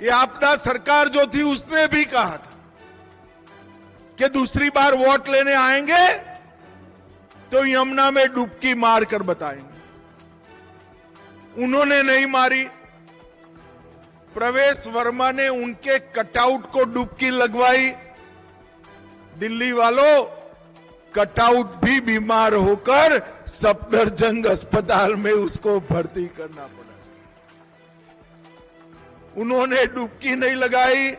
ये आपदा सरकार जो थी उसने भी कहा था कि दूसरी बार वोट लेने आएंगे तो यमुना में डुबकी मारकर बताएंगे। उन्होंने नहीं मारी। प्रवेश वर्मा ने उनके कटआउट को डुबकी लगवाई। दिल्ली वालों, कटआउट भी बीमार होकर सफदरजंग अस्पताल में उसको भर्ती करना पड़ा। उन्होंने डुबकी नहीं लगाई,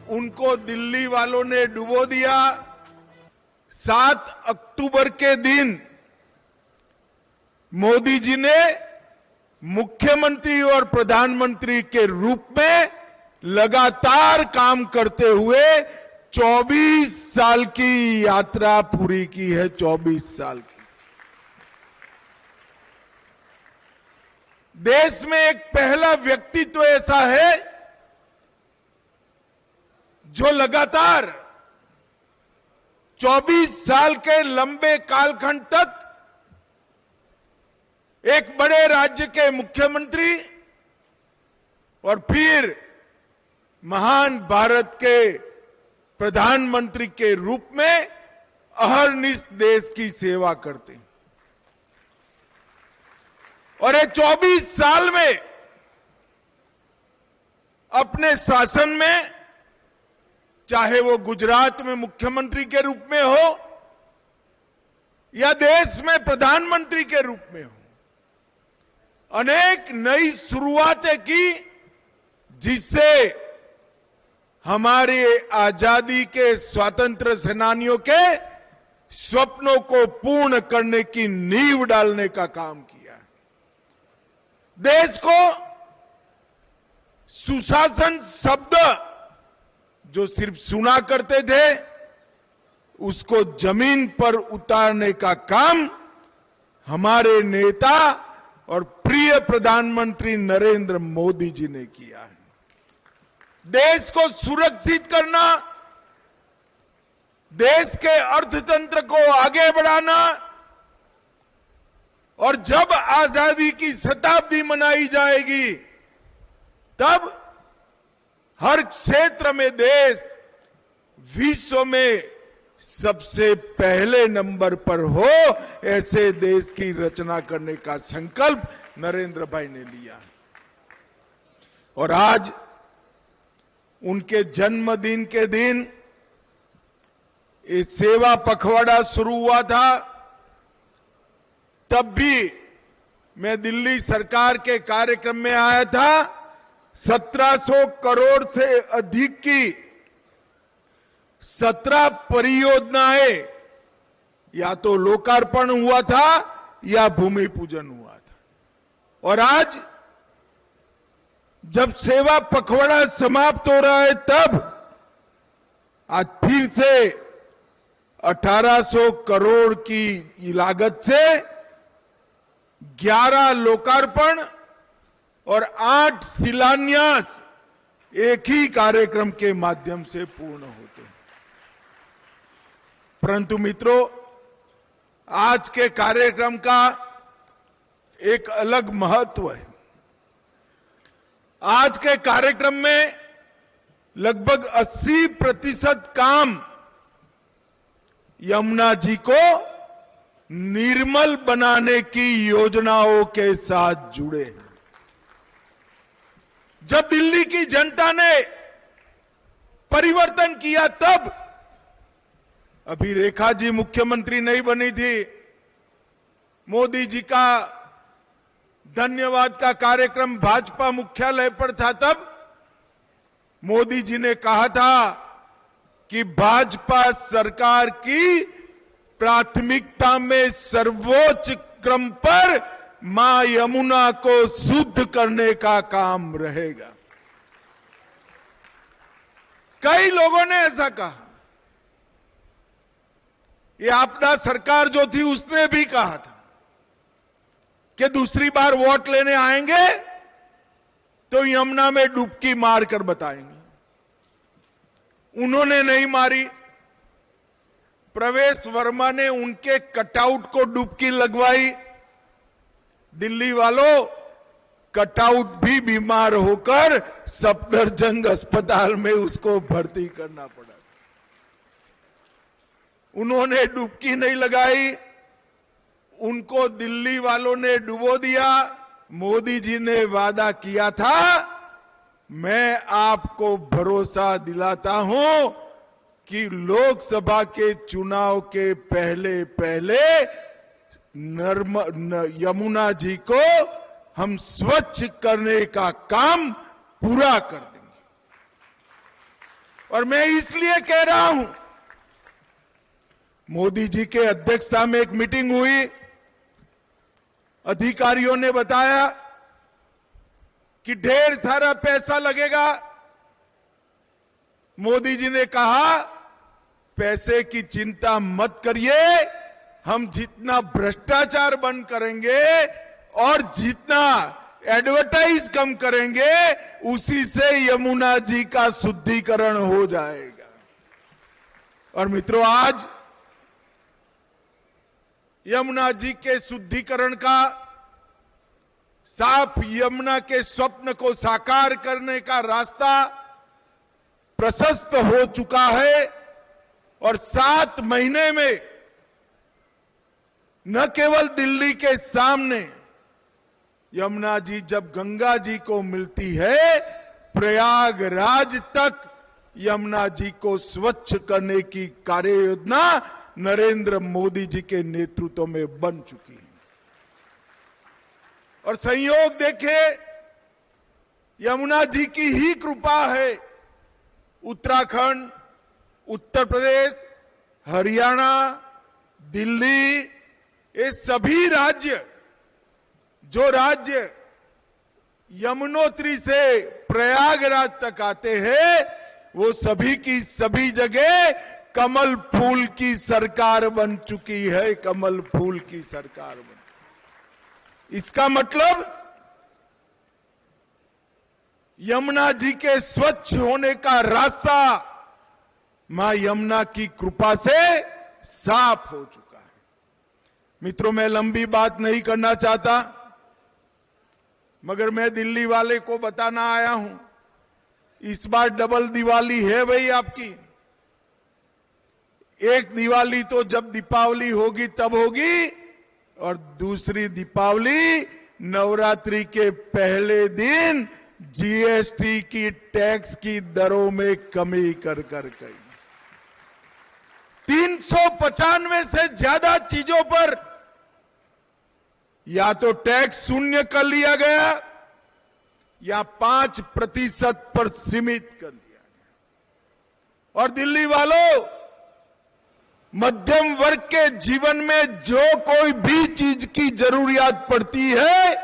उनको दिल्ली वालों ने डुबो दिया। 7 अक्टूबर के दिन मोदी जी ने मुख्यमंत्री और प्रधानमंत्री के रूप में लगातार काम करते हुए 24 साल की यात्रा पूरी की है। 24 साल की। देश में एक पहला व्यक्तित्व ऐसा है जो लगातार 24 साल के लंबे कालखंड तक एक बड़े राज्य के मुख्यमंत्री और फिर महान भारत के प्रधानमंत्री के रूप में अहरनिश देश की सेवा करते हैं। और ये 24 साल में अपने शासन में, चाहे वो गुजरात में मुख्यमंत्री के रूप में हो या देश में प्रधानमंत्री के रूप में हो, अनेक नई शुरुआतें की जिससे हमारे आजादी के स्वतंत्र सेनानियों के स्वप्नों को पूर्ण करने की नींव डालने का काम किया। देश को सुशासन शब्द जो सिर्फ सुना करते थे, उसको जमीन पर उतारने का काम हमारे नेता और प्रिय प्रधानमंत्री नरेंद्र मोदी जी ने किया है। देश को सुरक्षित करना, देश के अर्थतंत्र को आगे बढ़ाना, और जब आजादी की शताब्दी मनाई जाएगी तब हर क्षेत्र में देश विश्व में सबसे पहले नंबर पर हो, ऐसे देश की रचना करने का संकल्प नरेंद्र भाई ने लिया। और आज उनके जन्मदिन के दिन ये सेवा पखवाड़ा शुरू हुआ था। तब भी मैं दिल्ली सरकार के कार्यक्रम में आया था। 1700 करोड़ से अधिक की 17 परियोजनाएं या तो लोकार्पण हुआ था या भूमि पूजन हुआ था। और आज जब सेवा पखवाड़ा समाप्त हो रहा है, तब आज फिर से 1800 करोड़ की लागत से 11 लोकार्पण और 8 शिलान्यास एक ही कार्यक्रम के माध्यम से पूर्ण होते हैं। परंतु मित्रों, आज के कार्यक्रम का एक अलग महत्व है। आज के कार्यक्रम में लगभग 80% काम यमुना जी को निर्मल बनाने की योजनाओं के साथ जुड़े हैं। जब दिल्ली की जनता ने परिवर्तन किया, तब अभी रेखा जी मुख्यमंत्री नहीं बनी थी। मोदी जी का धन्यवाद का कार्यक्रम भाजपा मुख्यालय पर था। तब मोदी जी ने कहा था कि भाजपा सरकार की प्राथमिकता में सर्वोच्च क्रम पर मां यमुना को शुद्ध करने का काम रहेगा। कई लोगों ने ऐसा कहा। ये आपदा सरकार जो थी उसने भी कहा था कि दूसरी बार वोट लेने आएंगे तो यमुना में डुबकी मारकर बताएंगे। उन्होंने नहीं मारी। प्रवेश वर्मा ने उनके कटआउट को डुबकी लगवाई। दिल्ली वालों, कटआउट भी बीमार होकर सफदरजंग अस्पताल में उसको भर्ती करना पड़ा। उन्होंने डुबकी नहीं लगाई, उनको दिल्ली वालों ने डुबो दिया। मोदी जी ने वादा किया था, मैं आपको भरोसा दिलाता हूं कि लोकसभा के चुनाव के पहले पहले यमुना जी को हम स्वच्छ करने का काम पूरा कर देंगे। और मैं इसलिए कह रहा हूं, मोदी जी के अध्यक्षता में एक मीटिंग हुई, अधिकारियों ने बताया कि ढेर सारा पैसा लगेगा। मोदी जी ने कहा, पैसे की चिंता मत करिए, हम जितना भ्रष्टाचार बंद करेंगे और जितना एडवर्टाइज कम करेंगे, उसी से यमुना जी का शुद्धिकरण हो जाएगा। और मित्रों, आज यमुना जी के शुद्धिकरण का, साफ यमुना के स्वप्न को साकार करने का रास्ता प्रशस्त हो चुका है। और 7 महीने में न केवल दिल्ली के सामने यमुना जी जब गंगा जी को मिलती है, प्रयागराज तक यमुना जी को स्वच्छ करने की कार्य योजना नरेंद्र मोदी जी के नेतृत्व में बन चुकी है। और संयोग देखें, यमुना जी की ही कृपा है, उत्तराखंड, उत्तर प्रदेश, हरियाणा, दिल्ली, ये सभी राज्य, जो राज्य यमुनोत्री से प्रयागराज तक आते हैं, वो सभी की सभी जगह कमल फूल की सरकार बन चुकी है। कमल फूल की सरकार बन। इसका मतलब यमुना जी के स्वच्छ होने का रास्ता मां यमुना की कृपा से साफ हो चुका है। मित्रों, मैं लंबी बात नहीं करना चाहता, मगर मैं दिल्ली वाले को बताना आया हूं, इस बार डबल दिवाली है भाई आपकी। एक दिवाली तो जब दीपावली होगी तब होगी, और दूसरी दीपावली नवरात्रि के पहले दिन जीएसटी की टैक्स की दरों में कमी कर गई। 395 से ज्यादा चीजों पर या तो टैक्स शून्य कर लिया गया या 5% पर सीमित कर लिया गया। और दिल्ली वालों, मध्यम वर्ग के जीवन में जो कोई भी चीज की जरूरियात पड़ती है,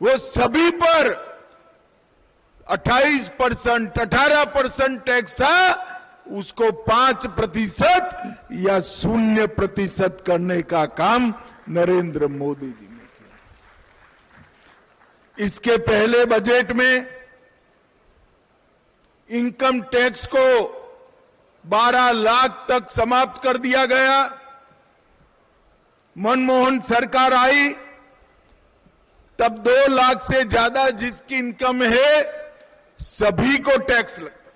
वो सभी पर 28%, 18% टैक्स था, उसको 5% या 0% करने का काम नरेंद्र मोदी जी ने किया। इसके पहले बजट में इनकम टैक्स को 12 लाख तक समाप्त कर दिया गया। मनमोहन सरकार आई तब 2 लाख से ज्यादा जिसकी इनकम है, सभी को टैक्स लगता था।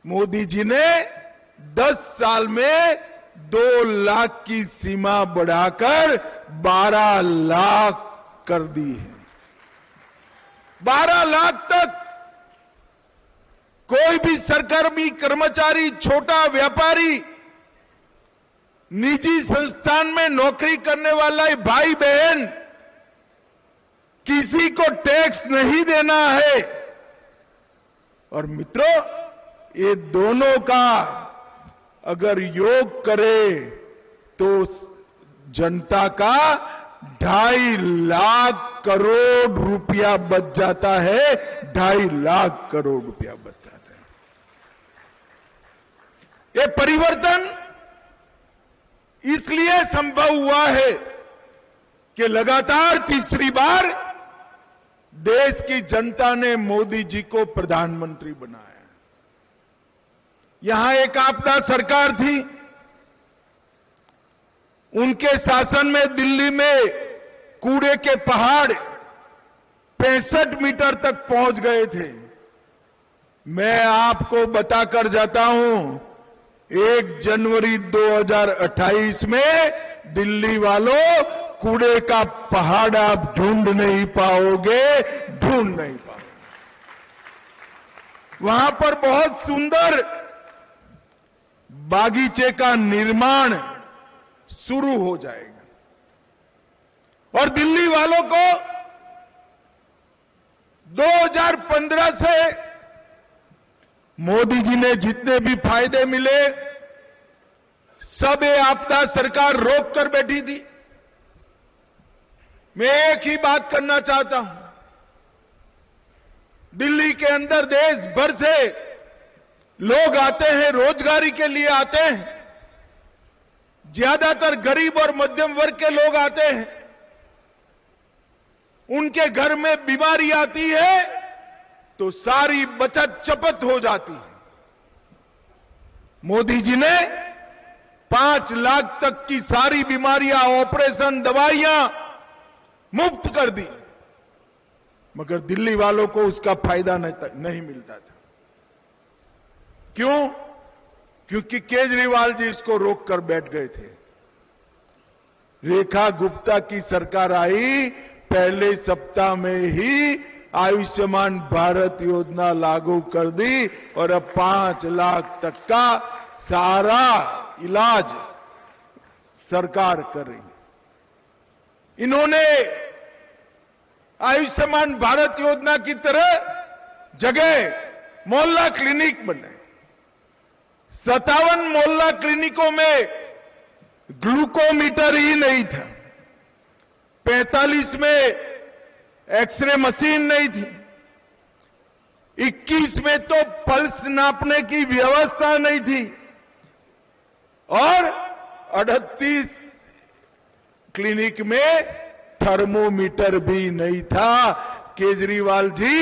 मोदी जी ने 10 साल में 2 लाख की सीमा बढ़ाकर 12 लाख कर दी है। 12 लाख तक कोई भी सरकारी कर्मचारी, छोटा व्यापारी, निजी संस्थान में नौकरी करने वाला भाई बहन, किसी को टैक्स नहीं देना है। और मित्रों, ये दोनों का अगर योग करे तो जनता का 2.5 लाख करोड़ रुपया बच जाता है। 2.5 लाख करोड़ रुपया बच जाता है। ये परिवर्तन इसलिए संभव हुआ है कि लगातार तीसरी बार देश की जनता ने मोदी जी को प्रधानमंत्री बनाया। यहां एक आपदा सरकार थी, उनके शासन में दिल्ली में कूड़े के पहाड़ 65 मीटर तक पहुंच गए थे। मैं आपको बताकर जाता हूं, 1 जनवरी 2028 में दिल्ली वालों, कूड़े का पहाड़ आप ढूंढ नहीं पाओगे, ढूंढ नहीं पाओगे। वहां पर बहुत सुंदर बागीचे का निर्माण शुरू हो जाएगा और दिल्ली वालों को 2015 से मोदी जी ने जितने भी फायदे मिले, सब ये आपदा सरकार रोक कर बैठी थी। मैं एक ही बात करना चाहता हूं, दिल्ली के अंदर देश भर से लोग आते हैं, रोजगारी के लिए आते हैं, ज्यादातर गरीब और मध्यम वर्ग के लोग आते हैं। उनके घर में बीमारी आती है तो सारी बचत चपत हो जाती है। मोदी जी ने 5 लाख तक की सारी बीमारियां, ऑपरेशन, दवाइयां मुफ्त कर दी, मगर दिल्ली वालों को उसका फायदा नहीं मिलता था। क्यों? क्योंकि केजरीवाल जी इसको रोक कर बैठ गए थे। रेखा गुप्ता की सरकार आई, पहले सप्ताह में ही आयुष्मान भारत योजना लागू कर दी और अब 5 लाख तक का सारा इलाज सरकार कर रही। इन्होंने आयुष्मान भारत योजना की तरह जगह मोहल्ला क्लिनिक बनाए। 57 मोहल्ला क्लिनिकों में ग्लूकोमीटर ही नहीं था, 45 में एक्सरे मशीन नहीं थी, 21 में तो पल्स नापने की व्यवस्था नहीं थी और 38 क्लिनिक में थर्मोमीटर भी नहीं था। केजरीवाल जी,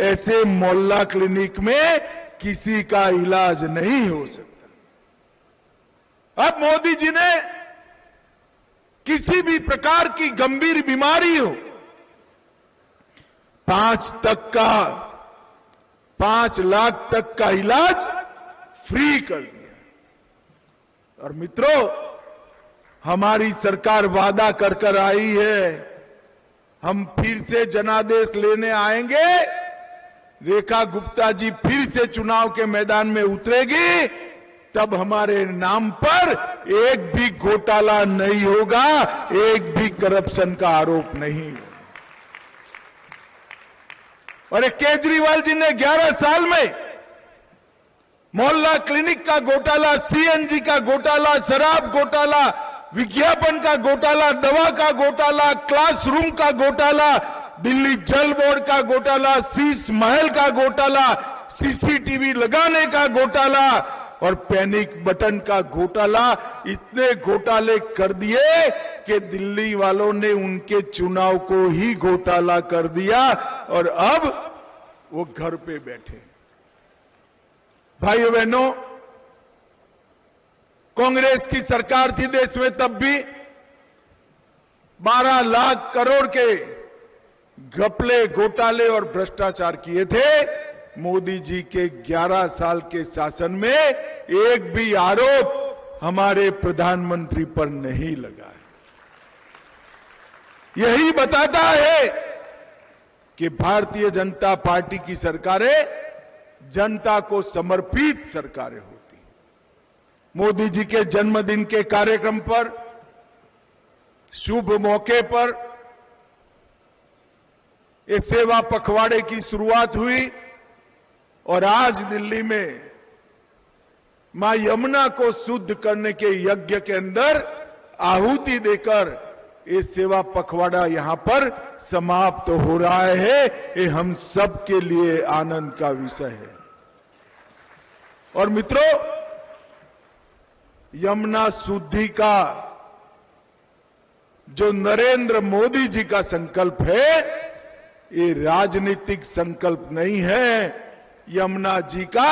ऐसे मोहल्ला क्लिनिक में किसी का इलाज नहीं हो सकता। अब मोदी जी ने किसी भी प्रकार की गंभीर बीमारी हो, 5 लाख तक का इलाज फ्री कर दिया। और मित्रों, हमारी सरकार वादा कर कर आई है, हम फिर से जनादेश लेने आएंगे, रेखा गुप्ता जी फिर से चुनाव के मैदान में उतरेगी, तब हमारे नाम पर एक भी घोटाला नहीं होगा, एक भी करप्शन का आरोप नहीं होगा। और केजरीवाल जी ने 11 साल में मोहल्ला क्लिनिक का घोटाला, सीएनजी का घोटाला, शराब घोटाला, विज्ञापन का घोटाला, दवा का घोटाला, क्लासरूम का घोटाला, दिल्ली जल बोर्ड का घोटाला, शीश महल का घोटाला, सीसीटीवी लगाने का घोटाला और पैनिक बटन का घोटाला, इतने घोटाले कर दिए कि दिल्ली वालों ने उनके चुनाव को ही घोटाला कर दिया और अब वो घर पे बैठे। भाइयों बहनों, कांग्रेस की सरकार थी देश में, तब भी 12 लाख करोड़ के घपले, घोटाले और भ्रष्टाचार किए थे। मोदी जी के 11 साल के शासन में एक भी आरोप हमारे प्रधानमंत्री पर नहीं लगा है। यही बताता है कि भारतीय जनता पार्टी की सरकारें जनता को समर्पित सरकारें होती। मोदी जी के जन्मदिन के कार्यक्रम पर, शुभ मौके पर ये सेवा पखवाड़े की शुरुआत हुई और आज दिल्ली में मां यमुना को शुद्ध करने के यज्ञ के अंदर आहुति देकर ये सेवा पखवाड़ा यहां पर समाप्त हो रहा है। ये हम सब के लिए आनंद का विषय है। और मित्रों, यमुना शुद्धि का जो नरेंद्र मोदी जी का संकल्प है, ये राजनीतिक संकल्प नहीं है। यमुना जी का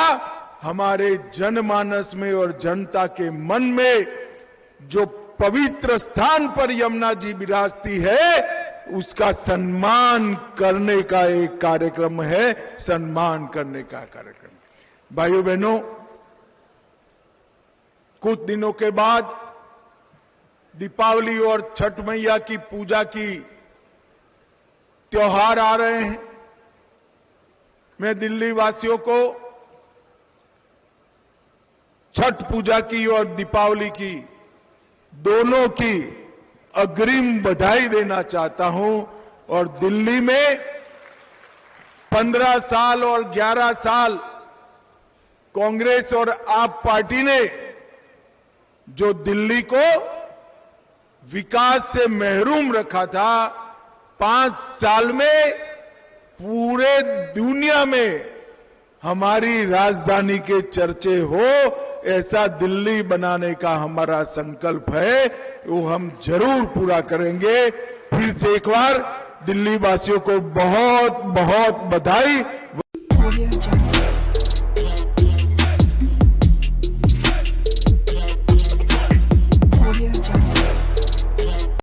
हमारे जनमानस में और जनता के मन में जो पवित्र स्थान पर यमुना जी विराजती है, उसका सम्मान करने का एक कार्यक्रम है, सम्मान करने का कार्यक्रम। भाइयों बहनों, कुछ दिनों के बाद दीपावली और छठ मैया की पूजा की त्योहार आ रहे हैं। मैं दिल्ली वासियों को छठ पूजा की और दीपावली की दोनों की अग्रिम बधाई देना चाहता हूं। और दिल्ली में 15 साल और 11 साल कांग्रेस और आप पार्टी ने जो दिल्ली को विकास से महरूम रखा था, 5 साल में पूरे दुनिया में हमारी राजधानी के चर्चे हो, ऐसा दिल्ली बनाने का हमारा संकल्प है, वो हम जरूर पूरा करेंगे। फिर से एक बार दिल्ली वासियों को बहुत बहुत बधाई।